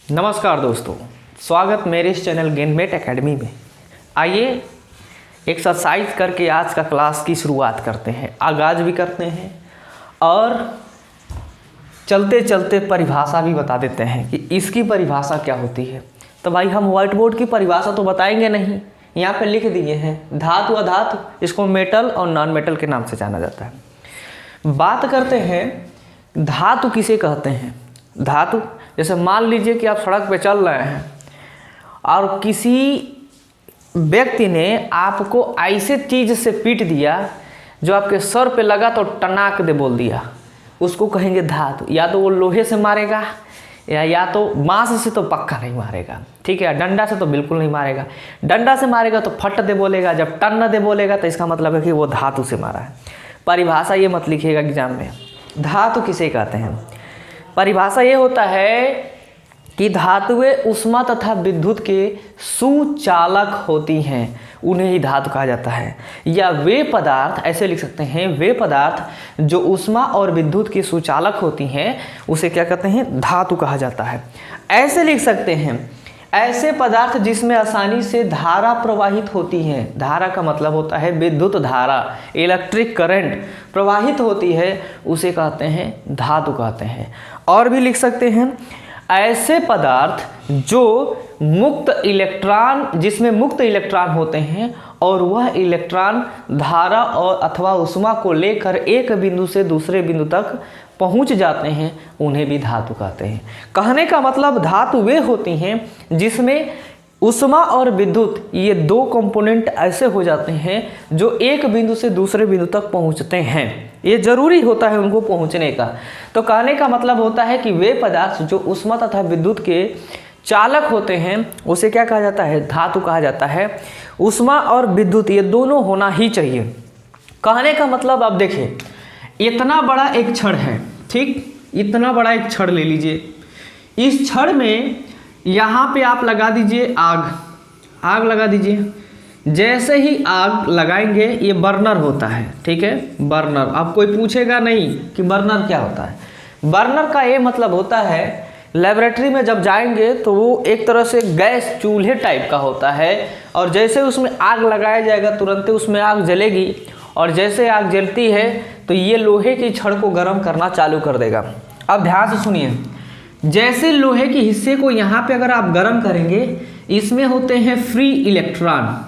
नमस्कार दोस्तों, स्वागत मेरे इस चैनल गेनमेट एकेडमी में। आइए एक्सरसाइज करके आज का क्लास की शुरुआत करते हैं, आगाज़ भी करते हैं और चलते चलते परिभाषा भी बता देते हैं कि इसकी परिभाषा क्या होती है। तो भाई हम व्हाइट बोर्ड की परिभाषा तो बताएंगे नहीं, यहाँ पे लिख दिए हैं धातु अधातु, इसको मेटल और नॉन मेटल के नाम से जाना जाता है। बात करते हैं धातु किसे कहते हैं। धातु जैसे मान लीजिए कि आप सड़क पे चल रहे हैं और किसी व्यक्ति ने आपको ऐसे चीज़ से पीट दिया जो आपके सर पे लगा तो टनाक दे बोल दिया, उसको कहेंगे धातु। या तो वो लोहे से मारेगा या तो बांस से तो पक्का नहीं मारेगा, ठीक है। डंडा से तो बिल्कुल नहीं मारेगा, डंडा से मारेगा तो फट दे बोलेगा, जब टन दे बोलेगा तो इसका मतलब है कि वो धातु से मारा है। परिभाषा ये मत लिखिएगा एग्जाम में, धातु किसे कहते हैं। परिभाषा ये होता है कि धातुएं उष्मा तथा विद्युत के सुचालक होती हैं, उन्हें ही धातु कहा जाता है। या वे पदार्थ, ऐसे लिख सकते हैं, वे पदार्थ जो उष्मा और विद्युत के सुचालक होती हैं उसे क्या कहते हैं, धातु कहा जाता है। ऐसे लिख सकते हैं, ऐसे पदार्थ जिसमें आसानी से धारा प्रवाहित होती है। धारा का मतलब होता है विद्युत धारा, इलेक्ट्रिक करंट प्रवाहित होती है, उसे कहते हैं धातु कहते हैं। और भी लिख सकते हैं, ऐसे पदार्थ जो मुक्त इलेक्ट्रॉन, जिसमें मुक्त इलेक्ट्रॉन होते हैं और वह इलेक्ट्रॉन धारा और अथवा उष्मा को लेकर एक बिंदु से दूसरे बिंदु तक पहुंच जाते हैं, उन्हें भी धातु कहते हैं। कहने का मतलब धातु वे होती हैं जिसमें उष्मा और विद्युत ये दो कंपोनेंट ऐसे हो जाते हैं जो एक बिंदु से दूसरे बिंदु तक पहुंचते हैं, ये जरूरी होता है उनको पहुंचने का। तो कहने का मतलब होता है कि वे पदार्थ जो उष्मा तथा विद्युत के चालक होते हैं उसे क्या कहा जाता है, धातु कहा जाता है। उष्मा और विद्युत ये दोनों होना ही चाहिए। कहने का मतलब आप देखिए, इतना बड़ा एक छड़ है, ठीक, इतना बड़ा एक छड़ ले लीजिए। इस छड़ में यहाँ पे आप लगा दीजिए आग लगा दीजिए। जैसे ही आग लगाएंगे, ये बर्नर होता है, ठीक है, बर्नर। अब कोई पूछेगा नहीं कि बर्नर क्या होता है। बर्नर का ये मतलब होता है, लेबोरेटरी में जब जाएंगे तो वो एक तरह से गैस चूल्हे टाइप का होता है और जैसे उसमें आग लगाया जाएगा तुरंत उसमें आग जलेगी और जैसे आग जलती है तो ये लोहे की छड़ को गर्म करना चालू कर देगा। अब ध्यान से सुनिए, जैसे लोहे के हिस्से को यहाँ पे अगर आप गर्म करेंगे, इसमें होते हैं फ्री इलेक्ट्रॉन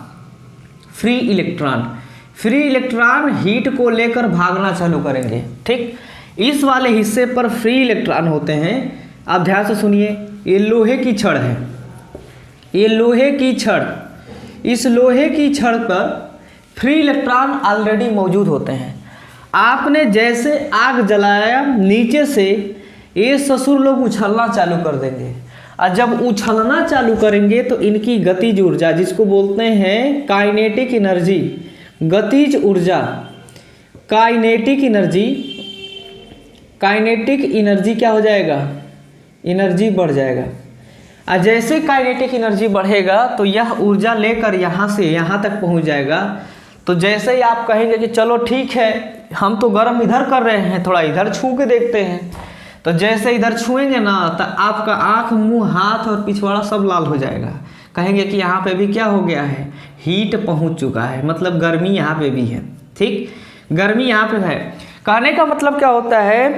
हीट को लेकर भागना चालू करेंगे, ठीक। इस वाले हिस्से पर फ्री इलेक्ट्रॉन होते हैं। आप ध्यान से सुनिए, ये लोहे की छड़ है, ये लोहे की छड़, इस लोहे की छड़ पर फ्री इलेक्ट्रॉन ऑलरेडी मौजूद होते हैं। आपने जैसे आग जलाया, नीचे से ये ससुर लोग उछलना चालू कर देंगे और जब उछलना चालू करेंगे तो इनकी गतिज ऊर्जा, जिसको बोलते हैं काइनेटिक एनर्जी, गतिज ऊर्जा, काइनेटिक एनर्जी क्या हो जाएगा, एनर्जी बढ़ जाएगा। और जैसे काइनेटिक एनर्जी बढ़ेगा तो यह ऊर्जा लेकर यहाँ से यहाँ तक पहुँच जाएगा। तो जैसे ही आप कहेंगे कि चलो ठीक है, हम तो गर्म इधर कर रहे हैं, थोड़ा इधर छू के देखते हैं, तो जैसे इधर छुएंगे ना तो आपका आँख, मुंह, हाथ और पिछवाड़ा सब लाल हो जाएगा। कहेंगे कि यहाँ पे भी क्या हो गया है, हीट पहुँच चुका है, मतलब गर्मी यहाँ पे भी है, ठीक, गर्मी यहाँ पे है। कहने का मतलब क्या होता है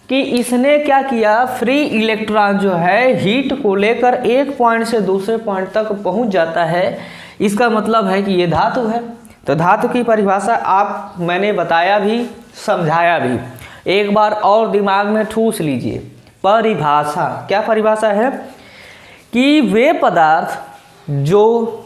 कि इसने क्या किया, फ्री इलेक्ट्रॉन जो है हीट को लेकर एक पॉइंट से दूसरे पॉइंट तक पहुँच जाता है। इसका मतलब है कि ये धातु है। तो धातु की परिभाषा आप मैंने बताया भी, समझाया भी, एक बार और दिमाग में ठूस लीजिए। परिभाषा क्या परिभाषा है कि वे पदार्थ जो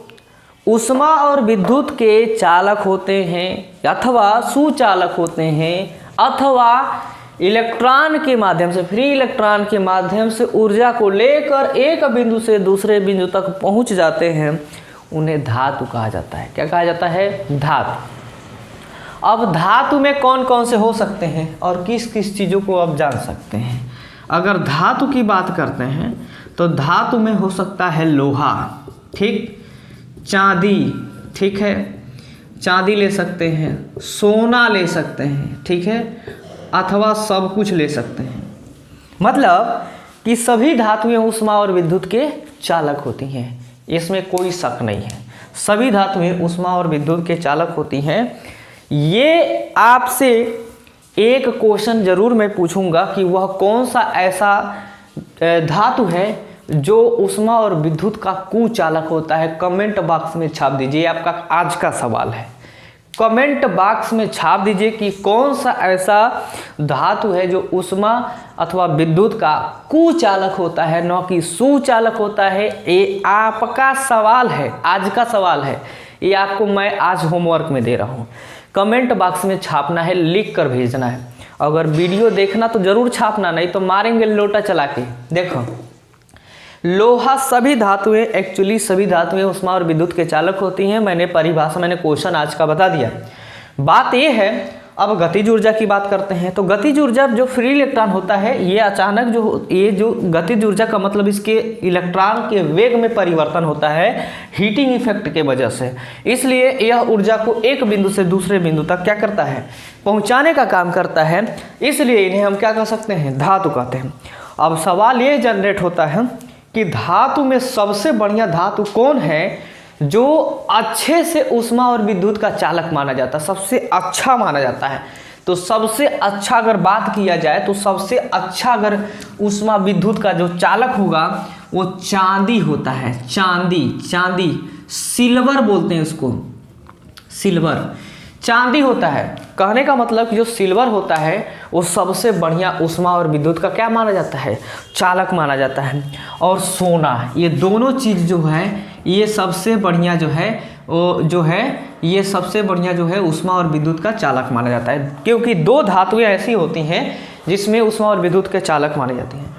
उष्मा और विद्युत के चालक होते हैं अथवा सुचालक होते हैं अथवा इलेक्ट्रॉन के माध्यम से, फ्री इलेक्ट्रॉन के माध्यम से ऊर्जा को लेकर एक बिंदु से दूसरे बिंदु तक पहुंच जाते हैं, उन्हें धातु कहा जाता है। क्या कहा जाता है, धातु। अब धातु में कौन कौन से हो सकते हैं और किस किस चीज़ों को आप जान सकते हैं। अगर धातु की बात करते हैं तो धातु में हो सकता है लोहा, ठीक, चांदी, ठीक है, चांदी ले सकते हैं, सोना ले सकते हैं, ठीक है, अथवा सब कुछ ले सकते हैं। मतलब कि सभी धातुएं ऊष्मा और विद्युत के चालक होती हैं, इसमें कोई शक नहीं है। सभी धातुएं ऊष्मा और विद्युत के चालक होती हैं। ये आपसे एक क्वेश्चन जरूर मैं पूछूंगा कि वह कौन सा ऐसा धातु है जो ऊष्मा और विद्युत का कुचालक होता है। कमेंट बॉक्स में छाप दीजिए, आपका आज का सवाल है। कमेंट बॉक्स में छाप दीजिए कि कौन सा ऐसा धातु है जो ऊष्मा अथवा विद्युत का कुचालक होता है, न कि सुचालक होता है। ये आपका सवाल है, आज का सवाल है। ये आपको मैं आज होमवर्क में दे रहा हूँ। कमेंट बॉक्स में छापना है, लिख कर भेजना है। अगर वीडियो देखना तो जरूर छापना, नहीं तो मारेंगे लोटा चला के। देखो, लोहा सभी धातुएं, एक्चुअली सभी धातुएं ऊष्मा और विद्युत के चालक होती हैं। मैंने क्वेश्चन आज का बता दिया। बात ये है, अब गतिज ऊर्जा की बात करते हैं। तो गतिज ऊर्जा जो फ्री इलेक्ट्रॉन होता है, ये अचानक जो गतिज ऊर्जा का मतलब इसके इलेक्ट्रॉन के वेग में परिवर्तन होता है हीटिंग इफेक्ट के वजह से। इसलिए यह ऊर्जा को एक बिंदु से दूसरे बिंदु तक क्या करता है, पहुंचाने का काम करता है। इसलिए इन्हें हम क्या कह सकते हैं, धातु कहते हैं। अब सवाल ये जनरेट होता है कि धातु में सबसे बढ़िया धातु कौन है जो अच्छे से ऊष्मा और विद्युत का चालक माना जाता है, सबसे अच्छा माना जाता है। तो सबसे अच्छा अगर बात किया जाए तो सबसे अच्छा अगर ऊष्मा विद्युत का जो चालक होगा वो चांदी होता है। चांदी सिल्वर बोलते हैं उसको, सिल्वर चांदी होता है। कहने का मतलब जो सिल्वर होता है वो सबसे बढ़िया ऊष्मा और विद्युत का क्या माना जाता है, चालक माना जाता है। और सोना, ये दोनों चीज़ जो है ये सबसे बढ़िया ये सबसे बढ़िया जो है ऊष्मा और विद्युत का चालक माना जाता है, क्योंकि दो धातुएं ऐसी होती हैं जिसमें ऊष्मा और विद्युत के चालक माने जाते हैं।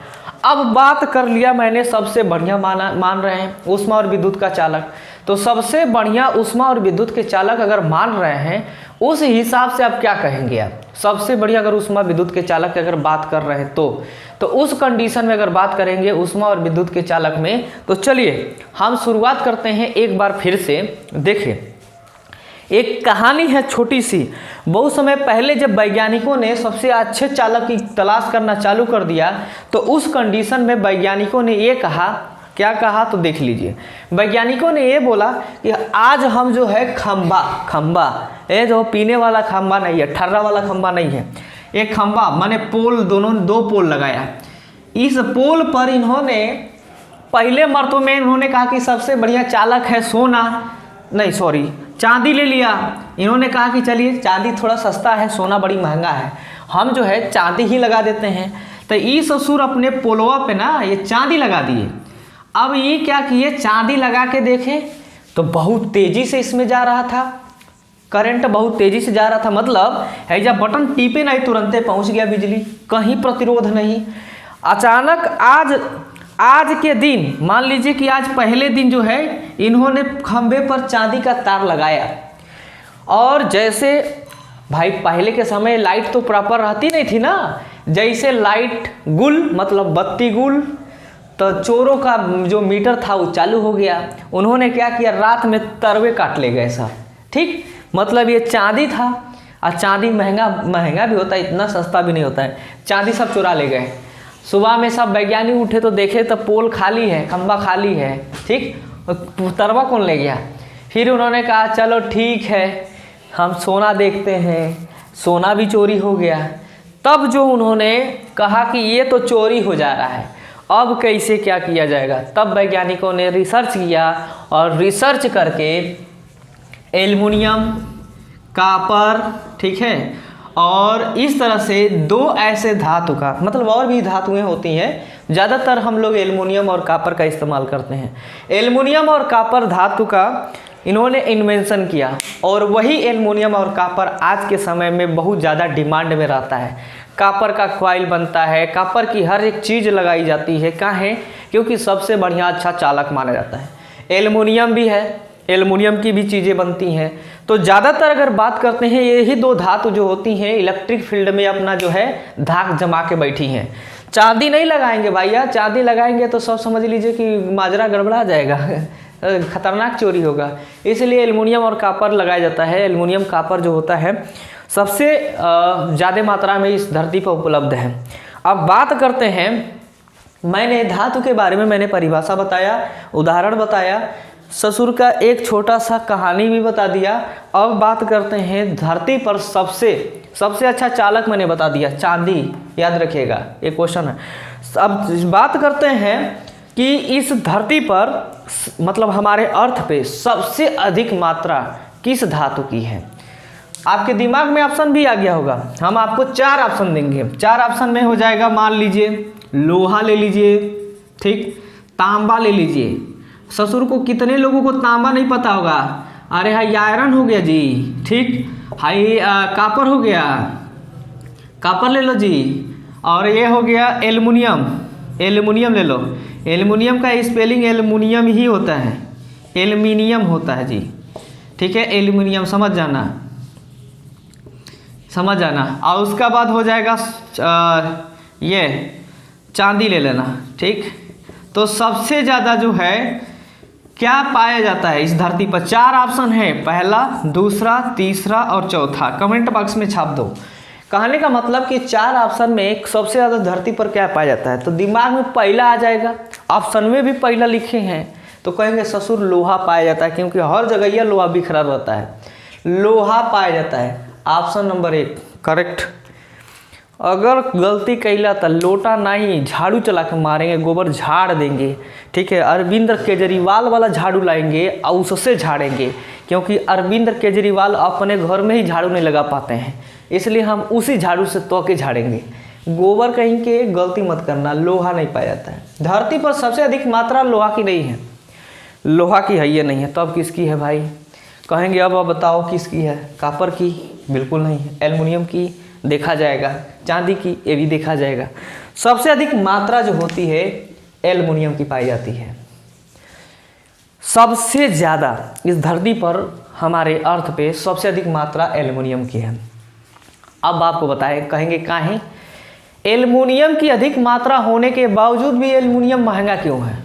अब बात कर लिया मैंने सबसे बढ़िया मान रहे हैं ऊष्मा और विद्युत का चालक, तो सबसे बढ़िया ऊष्मा और विद्युत के चालक अगर मान रहे हैं उस हिसाब से आप क्या कहेंगे। आप सबसे बढ़िया अगर ऊष्मा विद्युत के चालक की अगर बात कर रहे हैं तो उस कंडीशन में अगर बात करेंगे ऊष्मा और विद्युत के चालक में, तो चलिए हम शुरुआत करते हैं एक बार फिर से। देखिए, एक कहानी है छोटी सी। बहुत समय पहले जब वैज्ञानिकों ने सबसे अच्छे चालक की तलाश करना चालू कर दिया, तो उस कंडीशन में वैज्ञानिकों ने ये कहा, क्या कहा तो देख लीजिए। वैज्ञानिकों ने ये बोला कि आज हम जो है खंबा, ये जो पीने वाला खंबा नहीं है, ठर्रा वाला खंबा नहीं है, एक खंबा माने पोल, दो पोल लगाया। इस पोल पर इन्होंने पहले मर्तों में इन्होंने कहा कि सबसे बढ़िया चालक है चांदी ले लिया। इन्होंने कहा कि चलिए चांदी थोड़ा सस्ता है, सोना बड़ी महंगा है, हम जो है चांदी ही लगा देते हैं। तो ये ससुर अपने पोलवा पे ना ये चांदी लगा दिए। अब ये क्या किए, चांदी लगा के देखे तो बहुत तेजी से इसमें जा रहा था, करंट बहुत तेजी से जा रहा था। मतलब है जब बटन टीपे नहीं तुरंते पहुंच गया बिजली, कहीं प्रतिरोध नहीं। अचानक आज के दिन, मान लीजिए कि आज पहले दिन जो है इन्होंने खंबे पर चांदी का तार लगाया, और जैसे भाई पहले के समय लाइट तो प्रॉपर रहती नहीं थी ना, जैसे लाइट गुल मतलब बत्ती गुल, तो चोरों का जो मीटर था वो चालू हो गया। उन्होंने क्या किया, रात में तरवे काट ले गए सब। ठीक, मतलब ये चांदी था, और चांदी महंगा भी होता है, इतना सस्ता भी नहीं होता है। चांदी सब चुरा ले गए। सुबह में सब वैज्ञानिक उठे तो देखे तो पोल खाली है, खंबा खाली है। ठीक, तरवा कौन ले गया। फिर उन्होंने कहा चलो ठीक है हम सोना देखते हैं, सोना भी चोरी हो गया। तब जो उन्होंने कहा कि ये तो चोरी हो जा रहा है, अब कैसे क्या किया जाएगा। तब वैज्ञानिकों ने रिसर्च किया, और रिसर्च करके एल्युमिनियम, कॉपर, ठीक है, और इस तरह से दो ऐसे धातु का, मतलब और भी धातुएं होती हैं, ज़्यादातर हम लोग एल्युमिनियम और कॉपर का इस्तेमाल करते हैं। एल्युमिनियम और कॉपर धातु का इन्होंने इन्वेंशन किया, और वही एल्युमिनियम और कॉपर आज के समय में बहुत ज़्यादा डिमांड में रहता है। कॉपर का कॉइल बनता है, कॉपर की हर एक चीज़ लगाई जाती है। काहे, क्योंकि सबसे बढ़िया अच्छा चालक माना जाता है। एल्युमिनियम भी है, एल्युमिनियम की भी चीज़ें बनती हैं। तो ज़्यादातर अगर बात करते हैं, यही दो धातु जो होती हैं इलेक्ट्रिक फील्ड में अपना जो है धाक जमा के बैठी हैं। चांदी नहीं लगाएंगे भैया, चांदी लगाएंगे तो सब समझ लीजिए कि माजरा गड़बड़ा जाएगा, खतरनाक चोरी होगा। इसलिए एल्युमिनियम और कॉपर लगाया जाता है। एल्युमिनियम कॉपर जो होता है सबसे ज़्यादा मात्रा में इस धरती पर उपलब्ध है। अब बात करते हैं मैंने धातु के बारे में मैंने परिभाषा बताया, उदाहरण बताया, ससुर का एक छोटा सा कहानी भी बता दिया। अब बात करते हैं धरती पर सबसे अच्छा चालक मैंने बता दिया, चांदी, याद रखिएगा ये क्वेश्चन है। अब बात करते हैं कि इस धरती पर मतलब हमारे अर्थ पे सबसे अधिक मात्रा किस धातु की है। आपके दिमाग में ऑप्शन भी आ गया होगा, हम आपको 4 ऑप्शन देंगे। 4 ऑप्शन में हो जाएगा, मान लीजिए लोहा ले लीजिए, ठीक, तांबा ले लीजिए। ससुर को कितने लोगों को तांबा नहीं पता होगा, अरे हाई आयरन हो गया जी, ठीक, हाई कापर हो गया, कापर ले लो जी, और ये हो गया एल्युमिनियम, एल्युमिनियम ले लो। एल्युमिनियम का स्पेलिंग एल्युमिनियम ही होता है, एल्युमिनियम होता है जी, ठीक है, एल्युमिनियम, समझ जाना। और उसका बाद हो जाएगा ये चांदी ले लेना, ठीक। तो सबसे ज़्यादा जो है क्या पाया जाता है इस धरती पर? 4 ऑप्शन है, पहला, दूसरा, तीसरा और चौथा। कमेंट बॉक्स में छाप दो। कहने का मतलब कि 4 ऑप्शन में सबसे ज़्यादा धरती पर क्या पाया जाता है, तो दिमाग में पहला आ जाएगा। ऑप्शन में भी पहला लिखे हैं तो कहेंगे ससुर लोहा पाया जाता है, क्योंकि हर जगह यह लोहा बिखरा रहता है, लोहा पाया जाता है। Option number 1 correct. अगर गलती कैला तो लोटा नहीं, झाड़ू चला के मारेंगे, गोबर झाड़ देंगे, ठीक है। अरविंद केजरीवाल वाला झाड़ू लाएंगे और उससे झाड़ेंगे, क्योंकि अरविंद केजरीवाल अपने घर में ही झाड़ू नहीं लगा पाते हैं, इसलिए हम उसी झाड़ू से तो के झाड़ेंगे। गोबर कहीं के गलती मत करना, लोहा नहीं पाया जाता है धरती पर। सबसे अधिक मात्रा लोहा की नहीं है, लोहा की है ये नहीं है, तो अब किसकी है भाई? कहेंगे अब बताओ किसकी है? कापर की? बिल्कुल नहीं है। एल्युमिनियम की? देखा जाएगा। चांदी की? ये भी देखा जाएगा। सबसे अधिक मात्रा जो होती है एल्युमिनियम की पाई जाती है। सबसे ज़्यादा इस धरती पर हमारे अर्थ पे सबसे अधिक मात्रा एल्युमिनियम की है। अब आपको बताएं, कहेंगे काहे? एल्युमिनियम की अधिक मात्रा होने के बावजूद भी एल्युमिनियम महंगा क्यों है?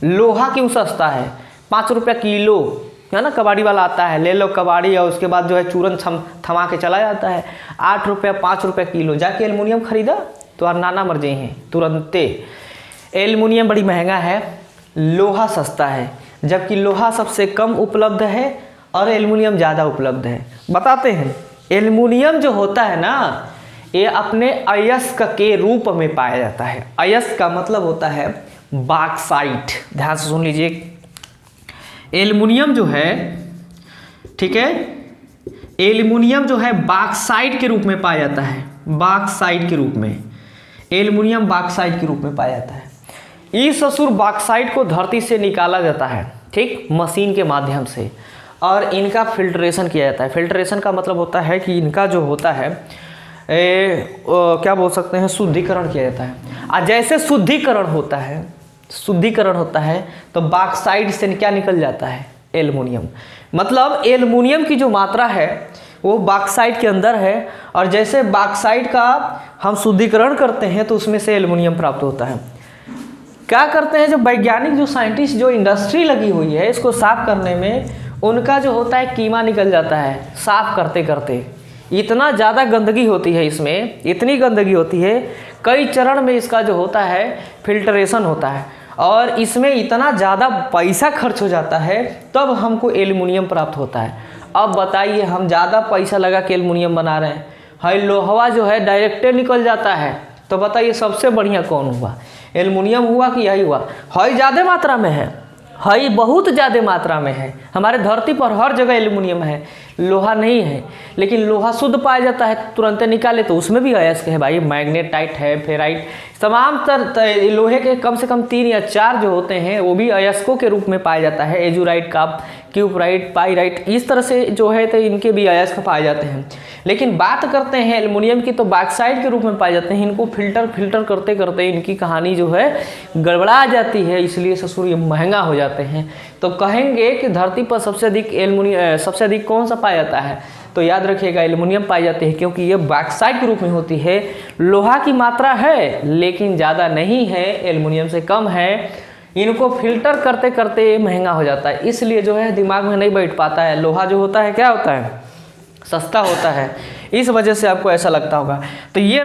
लोहा क्यों सस्ता है? 5 रुपया किलो है ना, कबाड़ी वाला आता है, ले लो कबाड़ी, और उसके बाद जो है चूरन थमा के चला जाता है। 8 रुपया 5 रुपया किलो, जाके एल्युमिनियम खरीदा तो नाना मर जाए हैं तुरंते। एल्युमिनियम बड़ी महंगा है, लोहा सस्ता है, जबकि लोहा सबसे कम उपलब्ध है और एल्युमिनियम ज़्यादा उपलब्ध है। बताते हैं, एल्युमिनियम जो होता है ना, ये अपने अयस्क के रूप में पाया जाता है। अयस्क का मतलब होता है बॉक्साइट। ध्यान से सुन लीजिए, एल्युमिनियम जो है, ठीक है, एल्युमिनियम जो है बॉक्साइट के रूप में पाया जाता है। बॉक्साइट के रूप में एल्युमिनियम बॉक्साइट के रूप में पाया जाता है। इस ससुर बॉक्साइट को धरती से निकाला जाता है, ठीक, मशीन के माध्यम से, और इनका फिल्ट्रेशन किया जाता है। फिल्ट्रेशन का मतलब होता है कि इनका जो होता है क्या बोल सकते हैं, शुद्धिकरण किया जाता है। और जैसे शुद्धिकरण होता है तो बॉक्साइट से क्या निकल जाता है? एल्युमिनियम। मतलब एल्युमिनियम की जो मात्रा है वो बॉक्साइट के अंदर है, और जैसे बॉक्साइट का हम शुद्धिकरण करते हैं तो उसमें से एल्युमिनियम प्राप्त होता है। क्या करते हैं जो वैज्ञानिक, जो साइंटिस्ट, जो इंडस्ट्री लगी हुई है इसको साफ करने में, उनका जो होता है कीमा निकल जाता है साफ करते करते। इतना ज़्यादा गंदगी होती है इसमें, इतनी गंदगी होती है, कई चरण में इसका जो होता है फिल्ट्रेशन होता है, और इसमें इतना ज़्यादा पैसा खर्च हो जाता है तब हमको एल्युमिनियम प्राप्त होता है। अब बताइए, हम ज़्यादा पैसा लगा के एल्युमिनियम बना रहे हैं, हाई लोहा जो है डायरेक्टे निकल जाता है, तो बताइए सबसे बढ़िया कौन हुआ? एल्युमिनियम हुआ कि यही हुआ? हाई ज़्यादा मात्रा में है, हाई बहुत ज़्यादा मात्रा में है। हमारे धरती पर हर जगह एल्युमिनियम है, लोहा नहीं है। लेकिन लोहा शुद्ध पाया जाता है, तुरंत निकाले तो उसमें भी अयस्क है भाई, मैग्नेटाइट है, फेराइट, तमाम लोहे के कम से कम 3 या 4 जो होते हैं वो भी अयस्कों के रूप में पाया जाता है। एजुराइट, क्यूपराइट, पाइराइट, इस तरह से जो है तो इनके भी अयस्क पाए जाते हैं। लेकिन बात करते हैं एल्युमिनियम की तो बॉक्साइट के रूप में पाए जाते हैं। इनको फिल्टर करते करते इनकी कहानी जो है गड़बड़ा जाती है, इसलिए ससुर ये महंगा हो जाते हैं। तो कहेंगे कि धरती पर सबसे अधिक कौन सा पाया जाता है? तो याद रखिएगा एल्युमिनियम पाई जाती है, क्योंकि ये बॉक्साइट के रूप में होती है। लोहा की मात्रा है लेकिन ज़्यादा नहीं है, एल्युमिनियम से कम है। इनको फिल्टर करते करते महंगा हो जाता है, इसलिए जो है दिमाग में नहीं बैठ पाता है। लोहा जो होता है क्या होता है? सस्ता होता है, इस वजह से आपको ऐसा लगता होगा। तो ये